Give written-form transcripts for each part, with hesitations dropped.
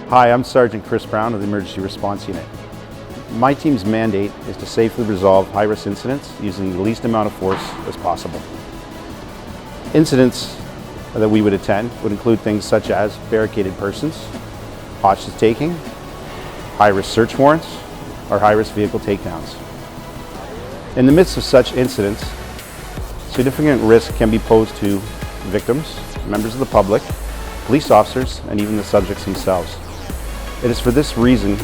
Hi, I'm Sergeant Chris Brown of the Emergency Response Unit. My team's mandate is to safely resolve high-risk incidents using the least amount of force as possible. Incidents that we would attend would include things such as barricaded persons, hostage taking, high-risk search warrants, or high-risk vehicle takedowns. In the midst of such incidents, significant risk can be posed to victims, members of the public, police officers, and even the subjects themselves. It is for this reason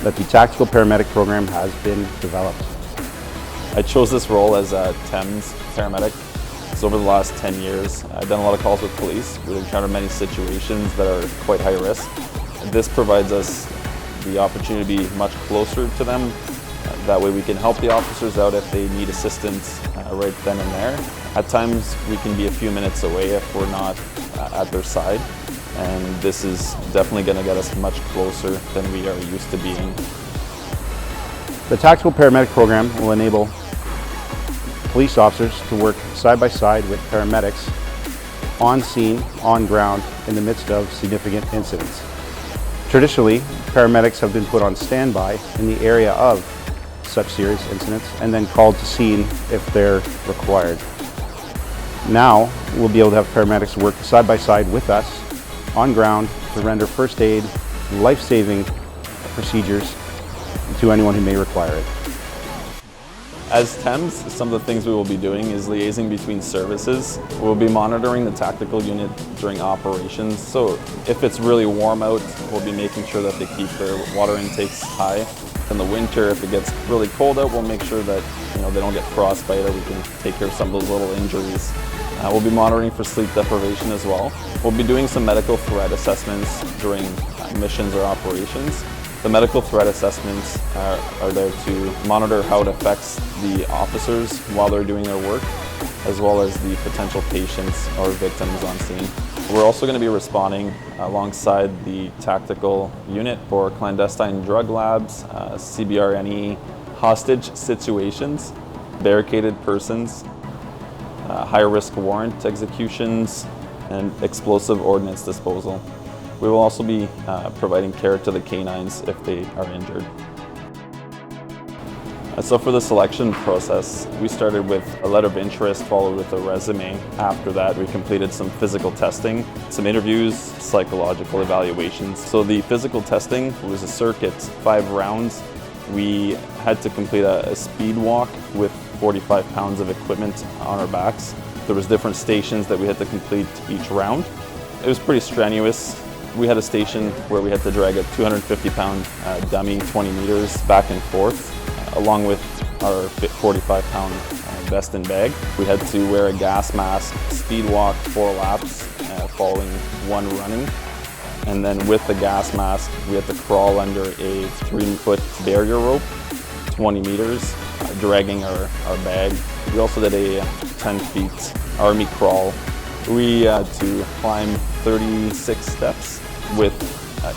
that the Tactical Paramedic program has been developed. I chose this role as a TEMS paramedic. So over the last 10 years, I've done a lot of calls with police. We've encountered many situations that are quite high risk. This provides us the opportunity to be much closer to them. That way we can help the officers out if they need assistance right then and there. At times we can be a few minutes away if we're not at their side. And this is definitely going to get us much closer than we are used to being. The Tactical Paramedic program will enable police officers to work side by side with paramedics on scene, on ground, in the midst of significant incidents. Traditionally, paramedics have been put on standby in the area of such serious incidents and then called to scene if they're required. Now, we'll be able to have paramedics work side by side with us on ground to render first aid, life-saving procedures to anyone who may require it. As TEMS, some of the things we will be doing is liaising between services. We'll be monitoring the tactical unit during operations. So if it's really warm out, we'll be making sure that they keep their water intakes high. In the winter, if it gets really cold out, we'll make sure that they don't get frostbite, or we can take care of some of those little injuries. We'll be monitoring for sleep deprivation as well. We'll be doing some medical threat assessments during missions or operations. The medical threat assessments are there to monitor how it affects the officers while they're doing their work, as well as the potential patients or victims on scene. We're also going to be responding alongside the tactical unit for clandestine drug labs, CBRNE, hostage situations, barricaded persons, high-risk warrant executions, and explosive ordnance disposal. We will also be providing care to the canines if they are injured. So for the selection process, we started with a letter of interest followed with a resume. After that, we completed some physical testing, some interviews, psychological evaluations. So the physical testing was a circuit, 5 rounds. We had to complete a speed walk with 45 pounds of equipment on our backs. There was different stations that we had to complete each round. It was pretty strenuous. We had a station where we had to drag a 250-pound dummy 20 meters back and forth, along with our 45-pound vest and bag. We had to wear a gas mask, speed walk 4 laps, following 1 running. And then with the gas mask, we had to crawl under a 3-foot barrier rope, 20 meters, dragging our bag. We also did a 10 feet army crawl. We had to climb 36 steps with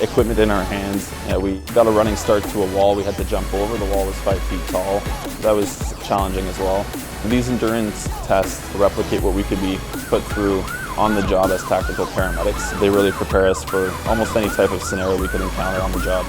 equipment in our hands. We got a running start to a wall we had to jump over. The wall was 5 feet tall. That was challenging as well. These endurance tests replicate what we could be put through on the job as tactical paramedics. They really prepare us for almost any type of scenario we could encounter on the job.